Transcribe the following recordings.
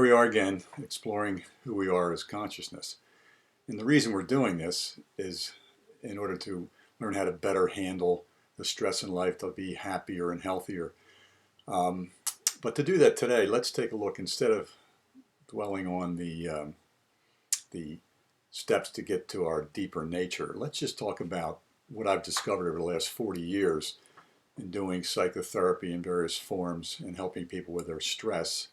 Here we are again, exploring who we are as consciousness. And the reason we're doing this is in order to learn how to better handle the stress in life, to be happier and healthier. But to do that today, let's take a look, instead of dwelling on the steps to get to our deeper nature, let's just talk about what I've discovered over the last 40 years in doing psychotherapy in various forms and helping people with their stress.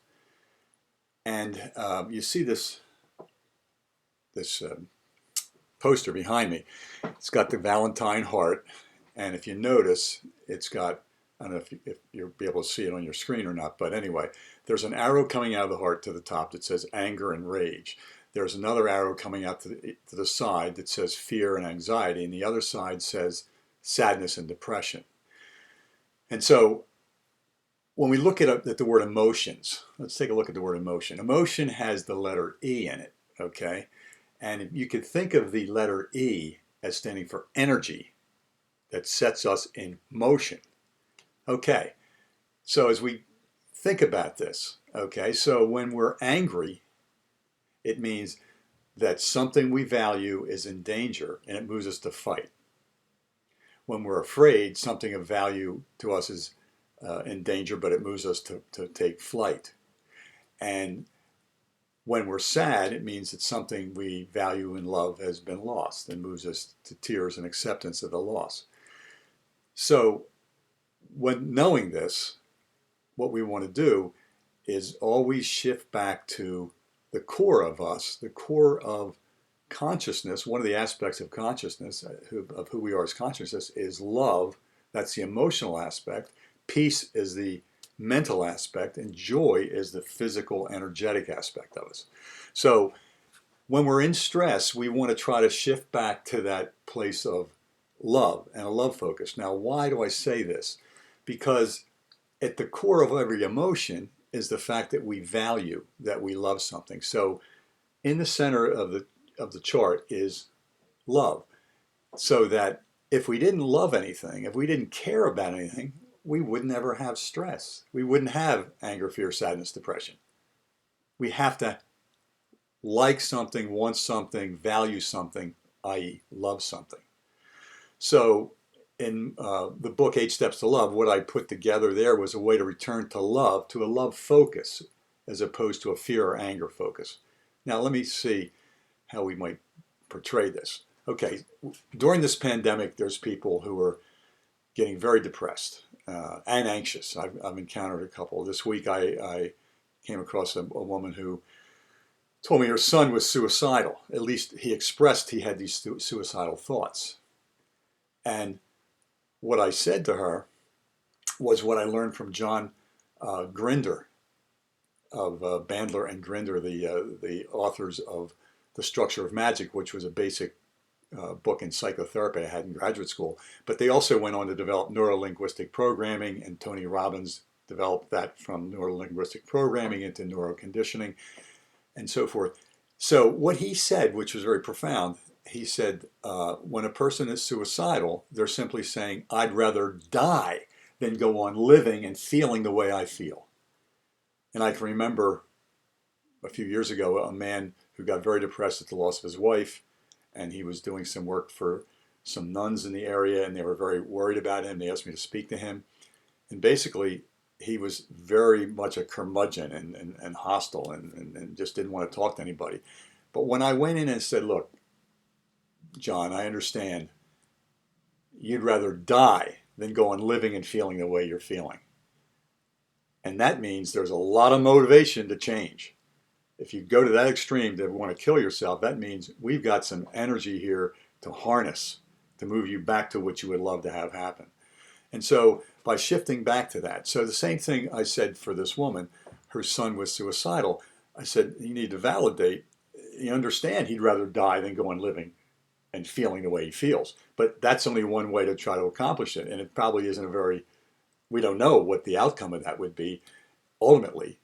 And you see this poster behind me. It's got the Valentine heart, and if you notice, it's got, I don't know if you'll be able to see it on your screen or not, but anyway, there's an arrow coming out of the heart to the top that says anger and rage. There's another arrow coming out to the side that says fear and anxiety, and the other side says sadness and depression. And so when we look at the word emotions, let's take a look at the word emotion. Emotion has the letter E in it, okay? And you could think of the letter E as standing for energy that sets us in motion. Okay, so as we think about this, okay, so when we're angry, it means that something we value is in danger and it moves us to fight. When we're afraid, something of value to us is in danger, but it moves us to take flight. And when we're sad, it means that something we value and love has been lost and moves us to tears and acceptance of the loss. So when knowing this, what we want to do is always shift back to the core of us, the core of consciousness. One of the aspects of consciousness, of who we are as consciousness, is love. That's the emotional aspect. Peace is the mental aspect, and joy is the physical, energetic aspect of us. So when we're in stress, we want to try to shift back to that place of love and a love focus. Now, why do I say this? Because at the core of every emotion is the fact that we value, that we love something. So in the center of the chart is love. So that if we didn't love anything, if we didn't care about anything, we would never have stress. We wouldn't have anger, fear, sadness, depression. We have to like something, want something, value something, i.e. love something. So in the book, 8 Steps to Love, what I put together there was a way to return to a love focus, as opposed to a fear or anger focus. Now, let me see how we might portray this. Okay, during this pandemic, there's people who are getting very depressed and anxious. I've encountered a couple. This week I came across a woman who told me her son was suicidal. At least he expressed he had these suicidal thoughts. And what I said to her was what I learned from John Grinder of Bandler and Grinder, the authors of The Structure of Magic, which was a basic book in psychotherapy I had in graduate school. But they also went on to develop neuro-linguistic programming, and Tony Robbins developed that from neuro-linguistic programming into neuroconditioning and so forth. So what he said, which was very profound, he said, when a person is suicidal, they're simply saying, I'd rather die than go on living and feeling the way I feel. And I can remember a few years ago, a man who got very depressed at the loss of his wife, and he was doing some work for some nuns in the area, and they were very worried about him. They asked me to speak to him. And basically, he was very much a curmudgeon and hostile and just didn't want to talk to anybody. But when I went in and said, look, John, I understand you'd rather die than go on living and feeling the way you're feeling. And that means there's a lot of motivation to change. If you go to that extreme to want to kill yourself, that means we've got some energy here to harness, to move you back to what you would love to have happen. And so by shifting back to that, so the same thing I said for this woman, her son was suicidal. I said, you need to validate, you understand he'd rather die than go on living and feeling the way he feels. But that's only one way to try to accomplish it. And it probably isn't we don't know what the outcome of that would be ultimately.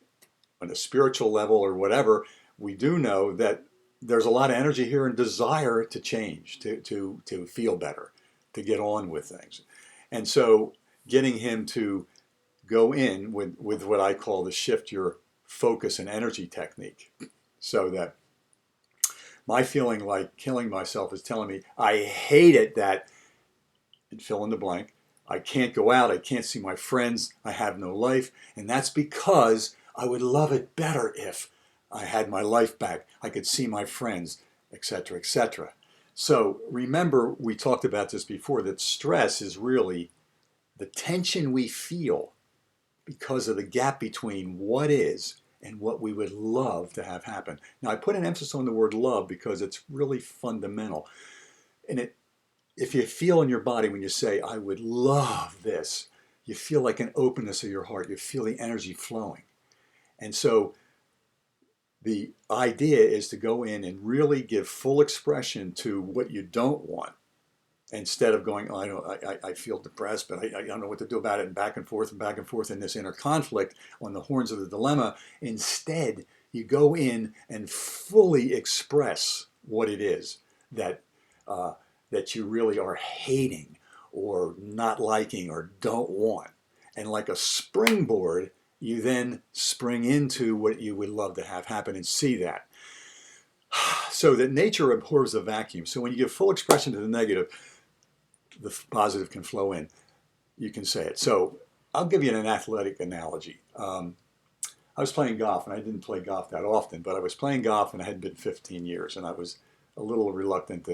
On a spiritual level or whatever, we do know that there's a lot of energy here and desire to change, to feel better, to get on with things. And so getting him to go in with what I call the shift your focus and energy technique. So that my feeling like killing myself is telling me I hate it that, and fill in the blank, I can't go out, I can't see my friends, I have no life, and that's because I would love it better if I had my life back, I could see my friends, etc., etc. So remember, we talked about this before, that stress is really the tension we feel because of the gap between what is and what we would love to have happen. Now, I put an emphasis on the word love because it's really fundamental. And if you feel in your body when you say, I would love this, you feel like an openness of your heart. You feel the energy flowing. And so the idea is to go in and really give full expression to what you don't want, instead of going, oh, I feel depressed, but I don't know what to do about it, and back and forth in this inner conflict on the horns of the dilemma. Instead, you go in and fully express what it is that that you really are hating or not liking or don't want. And like a springboard, you then spring into what you would love to have happen and see that. So that nature abhors a vacuum. So when you give full expression to the negative, the positive can flow in. You can say it. So I'll give you an athletic analogy. I was playing golf, and I didn't play golf that often, but I was playing golf, and I hadn't been 15 years, and I was a little reluctant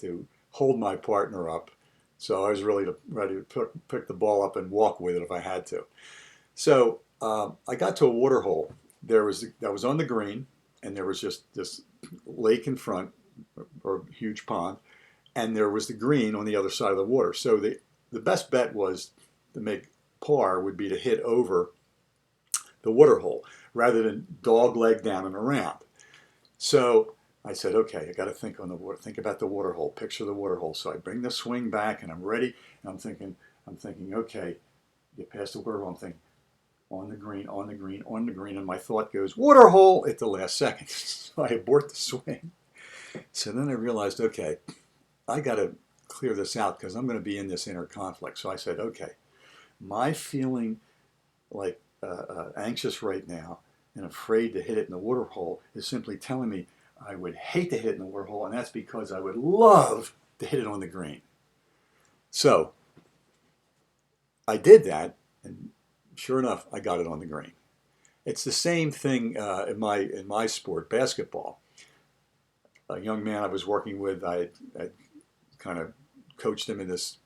to hold my partner up. So I was really ready to pick the ball up and walk with it if I had to. So I got to a water hole. That was on the green, and there was just this lake in front, or huge pond, and there was the green on the other side of the water. So the best bet was to make par would be to hit over the water hole rather than dog leg down and around. So I said, okay, I got to think on the water, think about the water hole, picture the water hole. So I bring the swing back and I'm ready. And I'm thinking, okay, get past the water hole. I'm thinking, on the green, on the green, on the green. And my thought goes, water hole at the last second. So I abort the swing. So then I realized, okay, I got to clear this out because I'm going to be in this inner conflict. So I said, okay, my feeling like anxious right now and afraid to hit it in the water hole is simply telling me I would hate to hit it in the water hole, and that's because I would love to hit it on the green. So I did that, and sure enough, I got it on the green. It's the same thing in my sport, basketball. A young man I was working with, I kind of coached him in this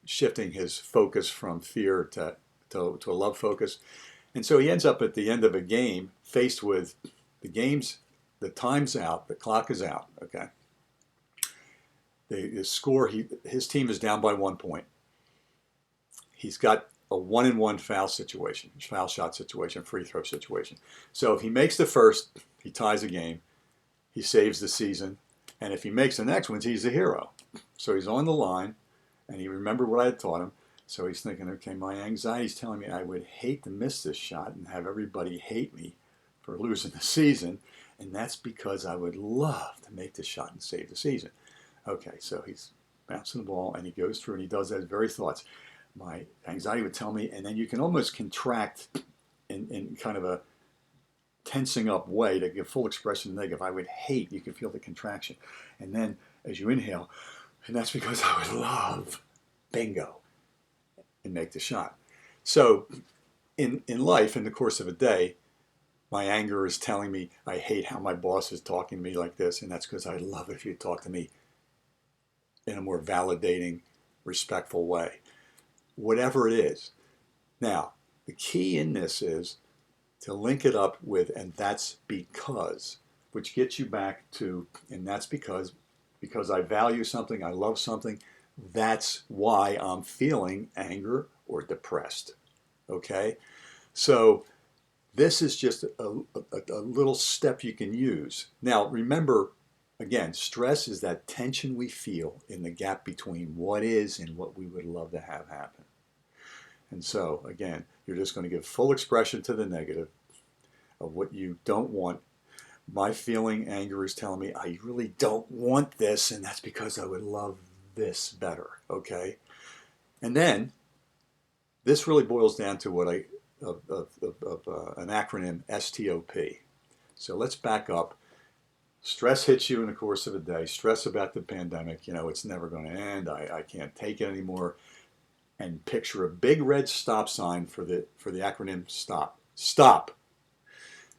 shifting his focus from fear to a love focus. And so he ends up at the end of a game faced with the time's out, the clock is out, okay? The score, his team is down by 1 point. He's got a 1-and-1 foul shot situation, free throw situation. So if he makes the first, he ties the game, he saves the season, and if he makes the next one, he's a hero. So he's on the line, and he remembered what I had taught him. So he's thinking, okay, my anxiety's telling me I would hate to miss this shot and have everybody hate me for losing the season, and that's because I would love to make the shot and save the season. Okay, so he's bouncing the ball, and he goes through, and he does those very thoughts. My anxiety would tell me, and then you can almost contract in kind of a tensing up way to give full expression to the negative. I would hate, you can feel the contraction. And then as you inhale, and that's because I would love, bingo, and make the shot. So in life, in the course of a day, my anger is telling me I hate how my boss is talking to me like this, and that's because I love it if you talk to me in a more validating, respectful way. Whatever it is. Now, the key in this is to link it up with, and that's because, which gets you back to, and that's because I value something, I love something, that's why I'm feeling anger or depressed. Okay? So this is just a little step you can use. Now, remember, again, stress is that tension we feel in the gap between what is and what we would love to have happen. And so, again, you're just going to give full expression to the negative of what you don't want. My feeling, anger is telling me I really don't want this, and that's because I would love this better, okay? And then this really boils down to what I an acronym STOP. So let's back up. Stress hits you in the course of a day. Stress about the pandemic. You know, it's never going to end. I can't take it anymore. And picture a big red stop sign for the acronym STOP. Stop.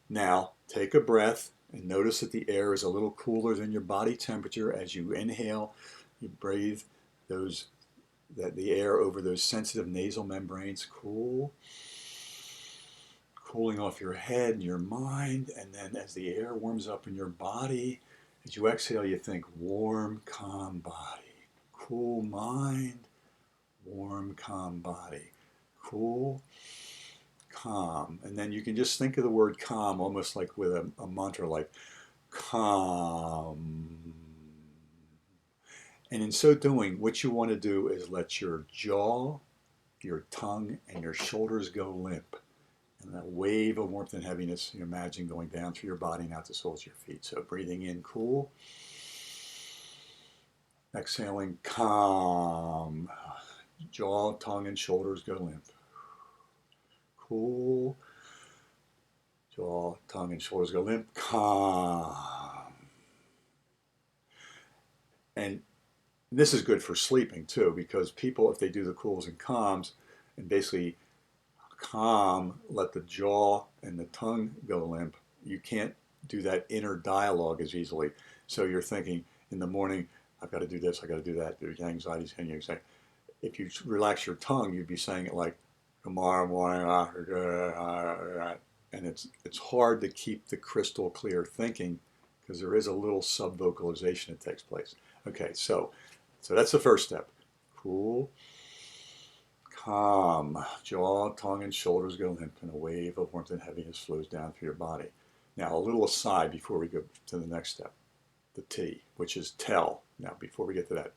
Now take a breath and notice that the air is a little cooler than your body temperature as you inhale. You breathe the air over those sensitive nasal membranes. Cool. Cooling off your head and your mind, and then as the air warms up in your body, as you exhale, you think warm, calm body, cool mind, warm, calm body, cool, calm. And then you can just think of the word calm almost like with a mantra, like calm. And in so doing, what you want to do is let your jaw, your tongue, and your shoulders go limp. And that wave of warmth and heaviness, you imagine going down through your body and out the soles of your feet. So breathing in, cool. Exhaling, calm. Jaw, tongue, and shoulders go limp. Cool. Jaw, tongue, and shoulders go limp. Calm. And this is good for sleeping too, because people, if they do the cools and calms and basically calm, let the jaw and the tongue go limp, you can't do that inner dialogue as easily. So you're thinking in the morning, I've got to do this, I've got to do that. There's anxiety's hitting you. If you relax your tongue, you'd be saying it like, tomorrow morning, and it's hard to keep the crystal clear thinking because there is a little sub-vocalization that takes place. Okay, so that's the first step. Cool. Calm. Jaw, tongue, and shoulders go limp, and a wave of warmth and heaviness flows down through your body. Now, a little aside before we go to the next step, the T, which is tell. Now, before we get to that,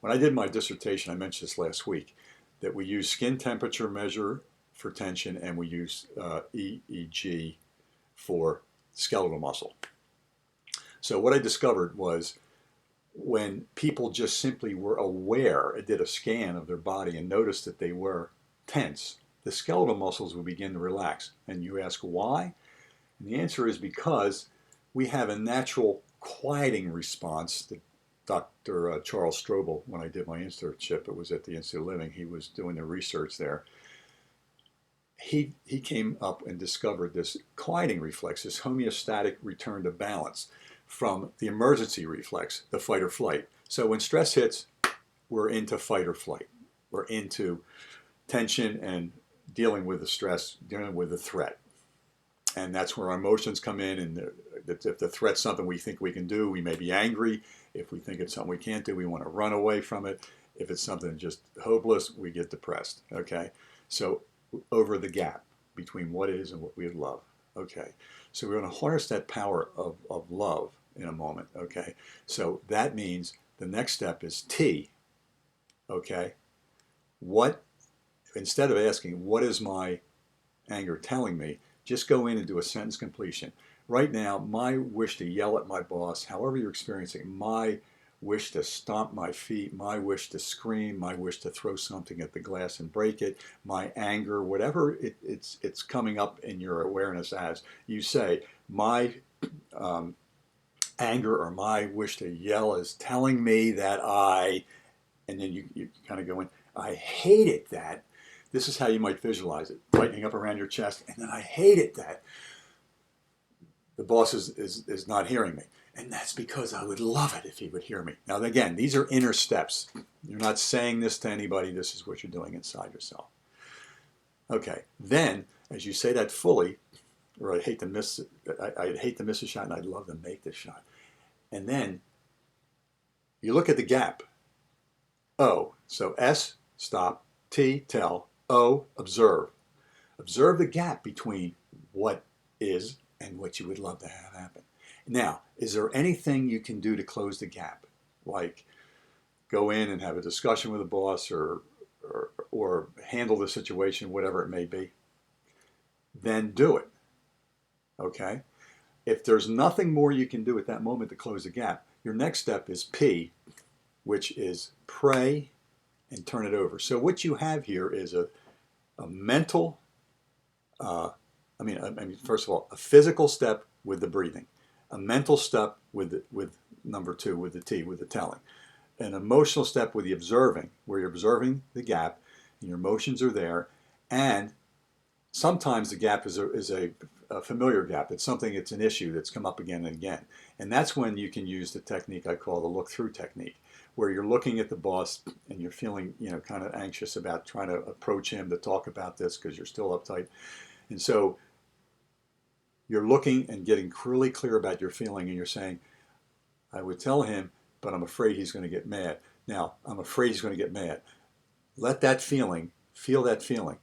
when I did my dissertation, I mentioned this last week, that we use skin temperature measure for tension, and we use EEG for skeletal muscle. So what I discovered was when people just simply were aware, did a scan of their body and noticed that they were tense, the skeletal muscles would begin to relax. And you ask why? And the answer is because we have a natural quieting response that Dr. Charles Strobel, when I did my internship, it was at the Institute of Living, he was doing the research there. He came up and discovered this quieting reflex, this homeostatic return to balance from the emergency reflex, the fight or flight. So when stress hits, we're into fight or flight. We're into tension and dealing with the stress, dealing with the threat. And that's where our emotions come in. And if the threat's something we think we can do, we may be angry. If we think it's something we can't do, we want to run away from it. If it's something just hopeless, we get depressed. Okay? So over the gap between what is and what we love. Okay? So we're going to harness that power of love in a moment. Okay? So that means the next step is T. Okay? Instead of asking, what is my anger telling me, just go in and do a sentence completion. Right now, my wish to yell at my boss, however you're experiencing, my wish to stomp my feet, my wish to scream, my wish to throw something at the glass and break it, my anger, whatever it's coming up in your awareness as, you say, my anger or my wish to yell is telling me that and then you kind of go in, I hate it that. This is how you might visualize it, tightening up around your chest, and then I hate it that the boss is not hearing me. And that's because I would love it if he would hear me. Now, again, these are inner steps. You're not saying this to anybody. This is what you're doing inside yourself. Okay, then, as you say that fully, or I'd hate to miss a shot, and I'd love to make this shot. And then you look at the gap. O, so S, stop, T, tell, O, observe. Observe the gap between what is and what you would love to have happen. Now, is there anything you can do to close the gap? Like go in and have a discussion with a boss or handle the situation, whatever it may be? Then do it. Okay? If there's nothing more you can do at that moment to close the gap, your next step is P, which is pray and turn it over. So what you have here is a mental I mean, first of all, a physical step with the breathing, a mental step with number two, with the T, with the telling, an emotional step with the observing, where you're observing the gap and your emotions are there. And sometimes the gap is a familiar gap. It's something, it's an issue that's come up again and again. And that's when you can use the technique I call the look through technique, where you're looking at the boss and you're feeling, kind of anxious about trying to approach him to talk about this because you're still uptight. And so you're looking and getting really clear about your feeling, and you're saying, I would tell him, but I'm afraid he's going to get mad. Now, I'm afraid he's going to get mad. Let that feeling, feel that feeling.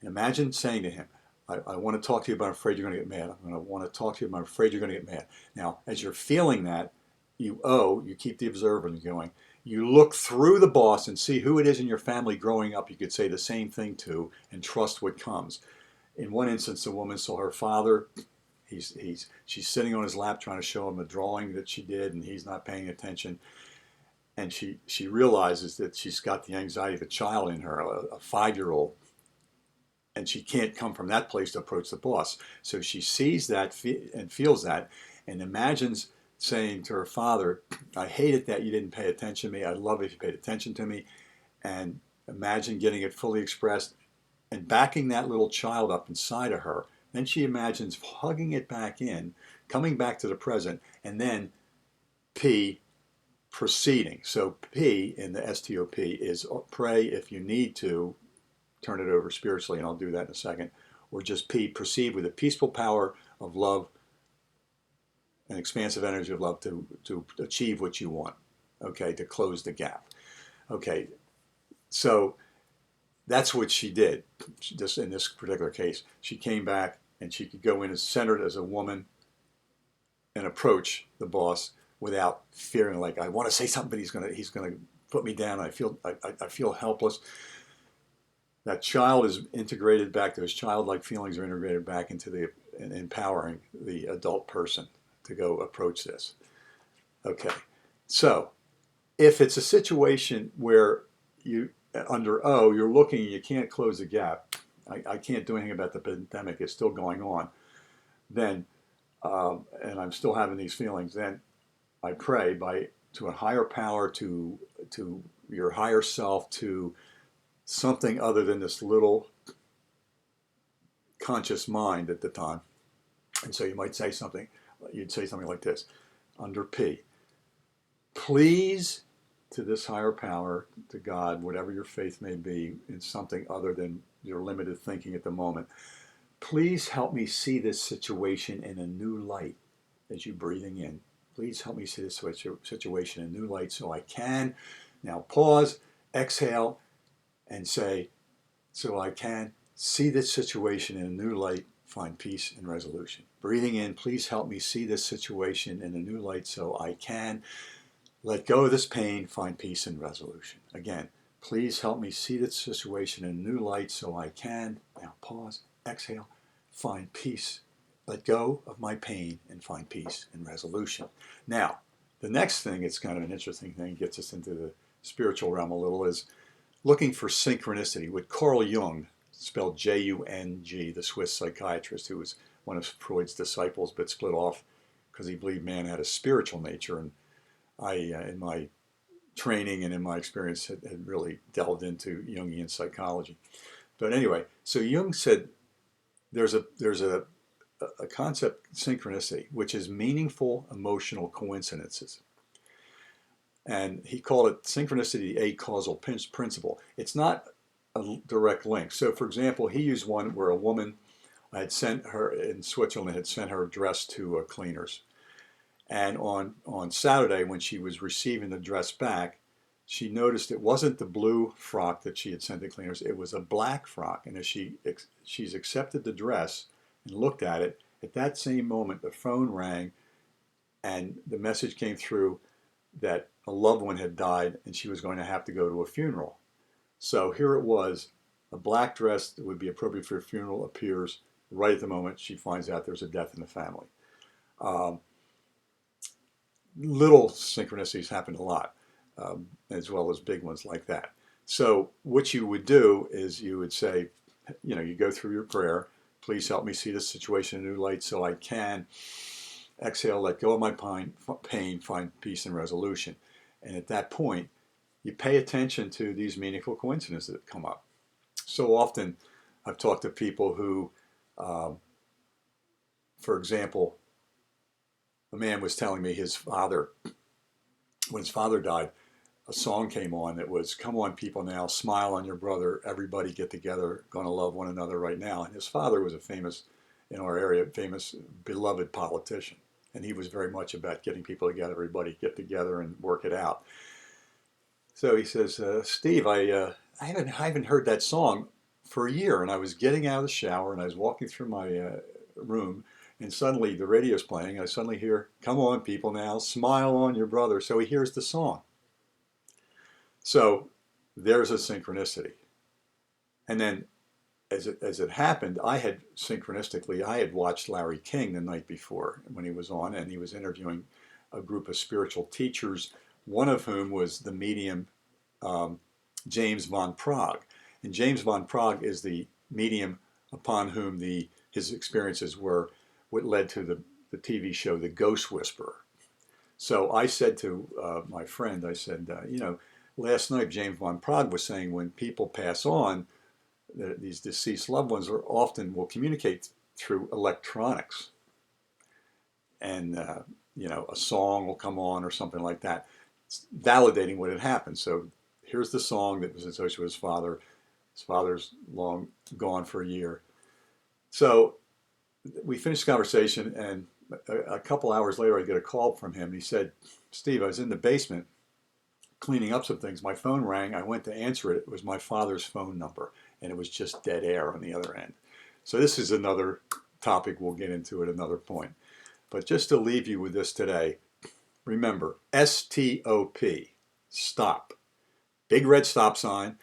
Imagine saying to him, I want to talk to you, but I'm afraid you're going to get mad. I'm going to want to talk to you, but I'm afraid you're going to get mad. Now, as you're feeling that, you keep the observing going. You look through the boss and see who it is in your family growing up you could say the same thing to and trust what comes. In one instance, a woman saw her father. She's sitting on his lap trying to show him a drawing that she did, and he's not paying attention. And she realizes that she's got the anxiety of a child in her, a 5-year-old, and she can't come from that place to approach the boss. So she sees that and feels that, and imagines saying to her father, I hate it that you didn't pay attention to me. I'd love it if you paid attention to me. And imagine getting it fully expressed and backing that little child up inside of her. Then she imagines hugging it back in, coming back to the present, and then P, proceeding. So P in the STOP is pray if you need to, turn it over spiritually, and I'll do that in a second, or just P, proceed with the peaceful power of love and expansive energy of love to achieve what you want, okay, to close the gap. Okay, so that's what she did. Just in this particular case, she came back and she could go in as centered as a woman and approach the boss without fearing, like, I want to say something, but he's gonna put me down. I feel helpless. That child is integrated back. Those childlike feelings are integrated back into the empowering the adult person to go approach this. Okay, so if it's a situation where you under O, you're looking and you can't close the gap, I can't do anything about the pandemic, it's still going on, then, and I'm still having these feelings, then I pray to a higher power, to your higher self, to something other than this little conscious mind at the time. And so you'd say something like this, under P, please, to this higher power, to God, whatever your faith may be, in something other than your limited thinking at the moment, please help me see this situation in a new light as you're breathing in. Please help me see this situation in a new light so I can. Now pause, exhale, and say, so I can see this situation in a new light, find peace and resolution. Breathing in, please help me see this situation in a new light so I can let go of this pain, find peace and resolution. Again, please help me see this situation in a new light so I can, now pause, exhale, find peace, let go of my pain and find peace and resolution. Now, the next thing, it's kind of an interesting thing, gets us into the spiritual realm a little, is looking for synchronicity. With Carl Jung, spelled Jung, the Swiss psychiatrist who was one of Freud's disciples but split off because he believed man had a spiritual nature. And I, in my training and in my experience, had really delved into Jungian psychology. But anyway, so Jung said there's a concept, synchronicity, which is meaningful emotional coincidences. And he called it synchronicity, a causal principle. It's not a direct link. So, for example, he used one where a woman had sent her in Switzerland, had sent her dress to cleaners. And on Saturday, when she was receiving the dress back, she noticed it wasn't the blue frock that she had sent to cleaners, it was a black frock. And as she's accepted the dress and looked at it, at that same moment, the phone rang and the message came through that a loved one had died and she was going to have to go to a funeral. So here it was, a black dress that would be appropriate for a funeral appears right at the moment she finds out there's a death in the family. Little synchronicities happen a lot, as well as big ones like that. So what you would do is you would say, you go through your prayer, please help me see this situation in a new light so I can. Exhale, let go of my pain, find peace and resolution. And at that point, you pay attention to these meaningful coincidences that come up. So often, I've talked to people who, for example, a man was telling me his father, when his father died, a song came on that was, "Come on, people now, smile on your brother, everybody get together, gonna love one another right now." And his father was a famous, in our area, famous, beloved politician. And he was very much about getting people together, everybody get together and work it out. So he says, "Steve, I haven't heard that song for a year." And I was getting out of the shower and I was walking through my room, and suddenly the radio's playing. I suddenly hear, "Come on, people now, smile on your brother." So he hears the song. So there's a synchronicity. And then as it happened, I had watched Larry King the night before when he was on, and he was interviewing a group of spiritual teachers, one of whom was the medium James von Prague. And James von Prague is the medium upon whom his experiences were what led to the TV show The Ghost Whisperer. So I said to my friend, I said, last night James von Prague was saying when people pass on, these deceased loved ones will communicate through electronics, and a song will come on or something like that, validating what had happened. So here's the song that was associated with his father. His father's long gone for a year. So we finished the conversation, and a couple hours later I get a call from him. He said, "Steve, I was in the basement cleaning up some things. My phone rang. I went to answer it. It was my father's phone number, and it was just dead air on the other end." So this is another topic we'll get into at another point. But just to leave you with this today, remember, STOP, stop. Big red stop sign.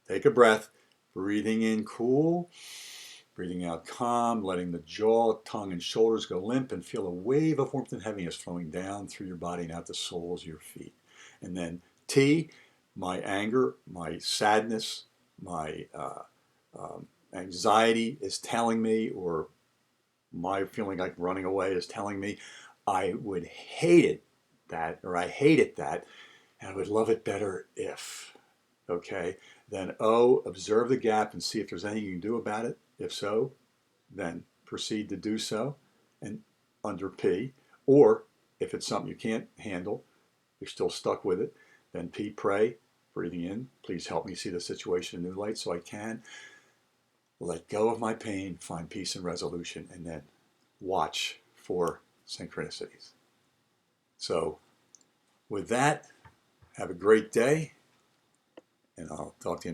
Take a breath. Breathing in cool. Breathing out calm, letting the jaw, tongue, and shoulders go limp, and feel a wave of warmth and heaviness flowing down through your body and out the soles of your feet. And then T, my anger, my sadness, my anxiety is telling me, or my feeling like running away is telling me, I would hate it that, or I hate it that, and I would love it better if. Okay? Then O, observe the gap and see if there's anything you can do about it. If so, then proceed to do so, and under P. Or if it's something you can't handle, you're still stuck with it, then P, pray, breathing in, please help me see the situation in new light so I can let go of my pain, find peace and resolution, and then watch for synchronicities. So with that, have a great day, and I'll talk to you next time.